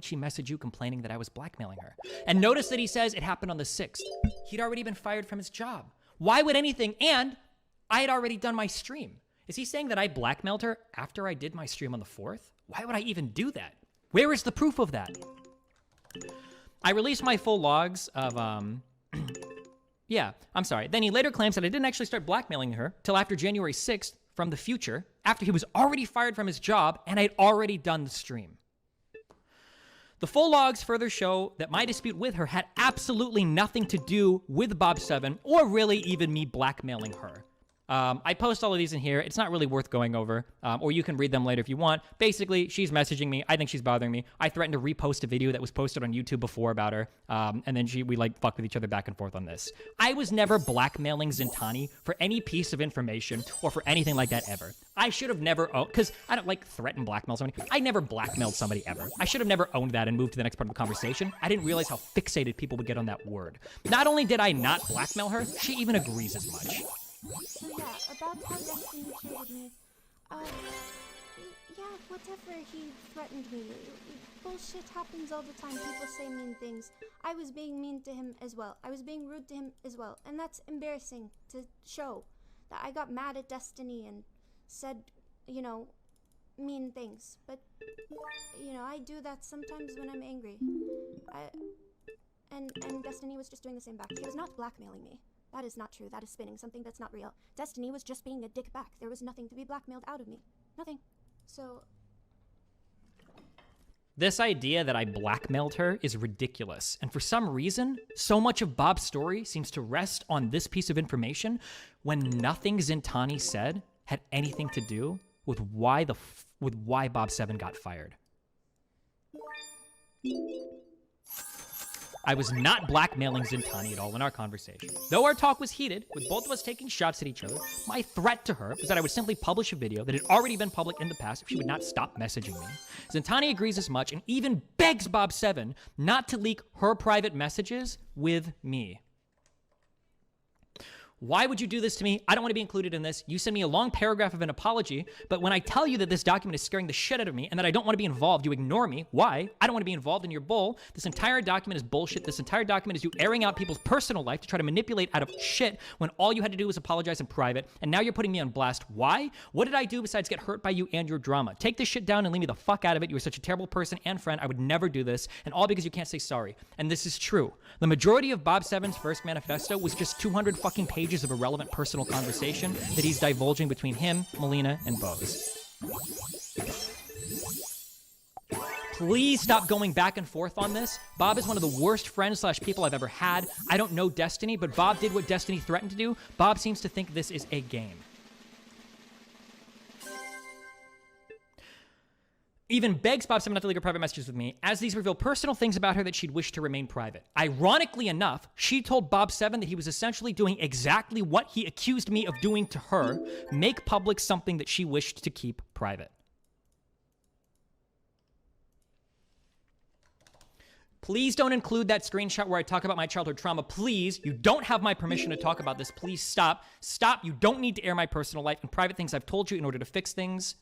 did she message you complaining that I was blackmailing her? And notice that he says it happened on the 6th. He'd already been fired from his job. Why would anything? And I had already done my stream. Is he saying that I blackmailed her after I did my stream on the 4th? Why would I even do that? Where is the proof of that? I released my full logs of, yeah, I'm sorry. Then he later claims that I didn't actually start blackmailing her till after January 6th from the future, after he was already fired from his job and I'd already done the stream. The full logs further show that my dispute with her had absolutely nothing to do with Bob7 or really even me blackmailing her. I post all of these in here. It's not really worth going over, or you can read them later if you want. Basically, she's messaging me. I think she's bothering me. I threatened to repost a video that was posted on YouTube before about her, and then we like fuck with each other back and forth on this. I was never blackmailing Zintani for any piece of information or for anything like that ever. I should have never, because I don't like threaten blackmail somebody. I never blackmailed somebody ever. I should have never owned that and moved to the next part of the conversation. I didn't realize how fixated people would get on that word. Not only did I not blackmail her, she even agrees as much. So yeah, about how Destiny treated me. Yeah, whatever, he threatened me. Bullshit happens all the time. People say mean things. I was being mean to him as well. I was being rude to him as well. And that's embarrassing to show. That I got mad at Destiny and said, you know, mean things. But, you know, I do that sometimes when I'm angry. And Destiny was just doing the same back. He was not blackmailing me. That is not true. That is spinning. Something that's not real. Destiny was just being a dick back. There was nothing to be blackmailed out of me. Nothing. So... This idea that I blackmailed her is ridiculous. And for some reason, so much of Bob's story seems to rest on this piece of information when nothing Zintani said had anything to do with why Bob7 got fired. I was not blackmailing Zintani at all in our conversation. Though our talk was heated, with both of us taking shots at each other, my threat to her was that I would simply publish a video that had already been public in the past if she would not stop messaging me. Zintani agrees as much and even begs Bob7 not to leak her private messages with me. Why would you do this to me? I don't want to be included in this. You send me a long paragraph of an apology, but when I tell you that this document is scaring the shit out of me and that I don't want to be involved, you ignore me. Why? I don't want to be involved in your bull. This entire document is bullshit. This entire document is you airing out people's personal life to try to manipulate out of shit when all you had to do was apologize in private, and now you're putting me on blast. Why? What did I do besides get hurt by you and your drama? Take this shit down and leave me the fuck out of it. You were such a terrible person and friend. I would never do this, and all because you can't say sorry. And this is true. The majority of Bob7's first manifesto was just 200 fucking pages of irrelevant personal conversation that he's divulging between him, Melina, and Bose. Please stop going back and forth on this. Bob is one of the worst friends / people I've ever had. I don't know Destiny, but Bob did what Destiny threatened to do. Bob seems to think this is a game. Even begs Bob7 not to leak her private messages with me, as these reveal personal things about her that she'd wish to remain private. Ironically enough, she told Bob7 that he was essentially doing exactly what he accused me of doing to her, make public something that she wished to keep private. Please don't include that screenshot where I talk about my childhood trauma. Please, you don't have my permission to talk about this. Please stop. Stop. You don't need to air my personal life and private things I've told you in order to fix things.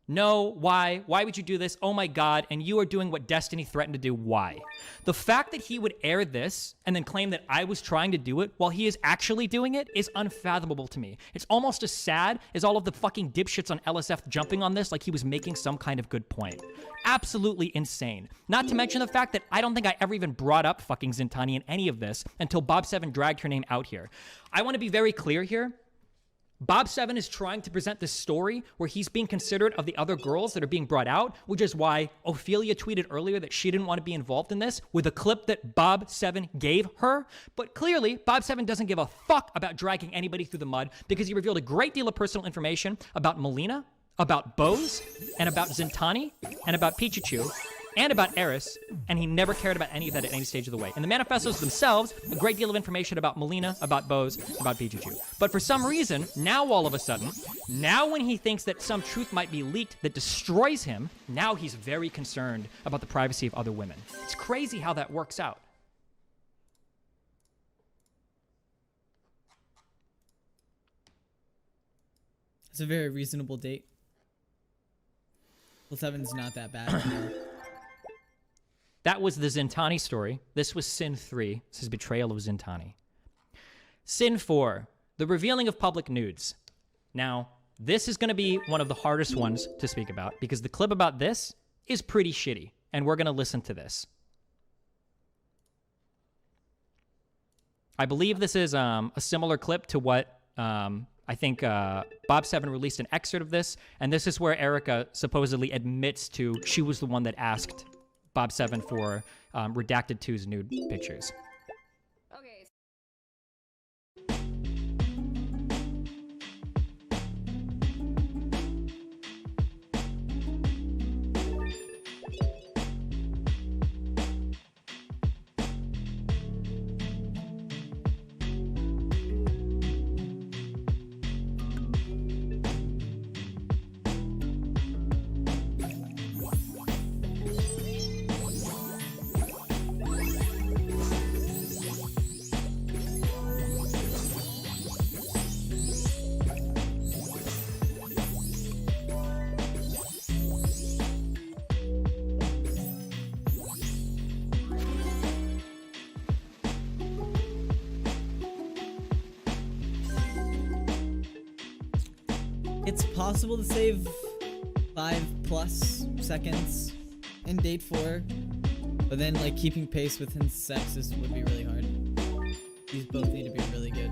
No, why? Why would you do this? Oh my God, and you are doing what Destiny threatened to do. Why? The fact that he would air this and then claim that I was trying to do it while he is actually doing it is unfathomable to me. It's almost as sad as all of the fucking dipshits on LSF jumping on this like he was making some kind of good point. Absolutely insane. Not to mention the fact that I don't think I ever even brought up fucking Zintani in any of this until Bob7 dragged her name out here. I want to be very clear here. Bob7 is trying to present this story where he's being considerate of the other girls that are being brought out, which is why Ophelia tweeted earlier that she didn't want to be involved in this with a clip that Bob7 gave her. But clearly, Bob7 doesn't give a fuck about dragging anybody through the mud because he revealed a great deal of personal information about Melina, about Bose, and about Zintani, and about Pichichu, and about Eris, and he never cared about any of that at any stage of the way. In the manifestos themselves, a great deal of information about Melina, about Bose, about Pichichu. But for some reason, now all of a sudden, now when he thinks that some truth might be leaked that destroys him, now he's very concerned about the privacy of other women. It's crazy how that works out. It's a very reasonable date. Well, 7's not that bad. That was the Zintani story. This was Sin 3. This is betrayal of Zintani. Sin 4, the revealing of public nudes. Now, this is going to be one of the hardest ones to speak about because the clip about this is pretty shitty, and we're going to listen to this. I believe this is a similar clip to what I think Bob Seven released an excerpt of this, and this is where Erica supposedly admits to she was the one that asked Bob Seven for Redacted 2's nude pictures. Okay. It's possible to save 5+ seconds in date 4, but then like keeping pace with his sex would be really hard. These both need to be really good.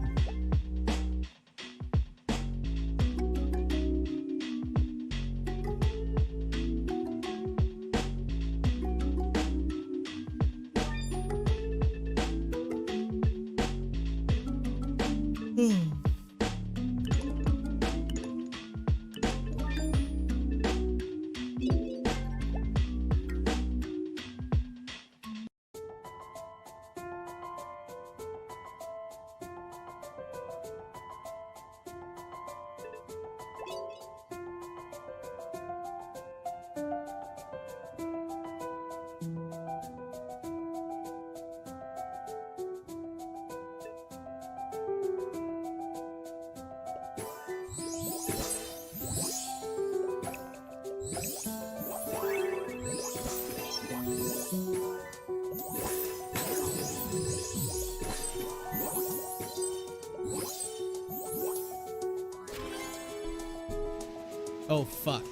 Oh, fuck.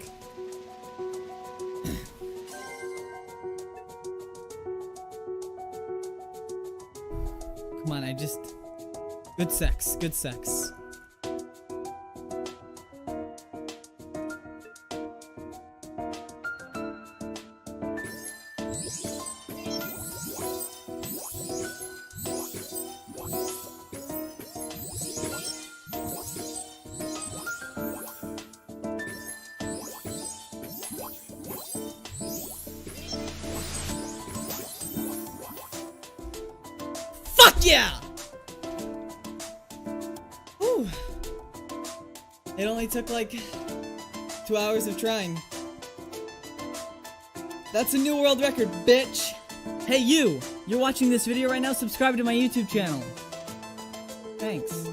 Come on, good sex, good sex. Fuck yeah! Whew. It only took like 2 hours of trying. That's a new world record, bitch! Hey you! You're watching this video right now, subscribe to my YouTube channel. Thanks.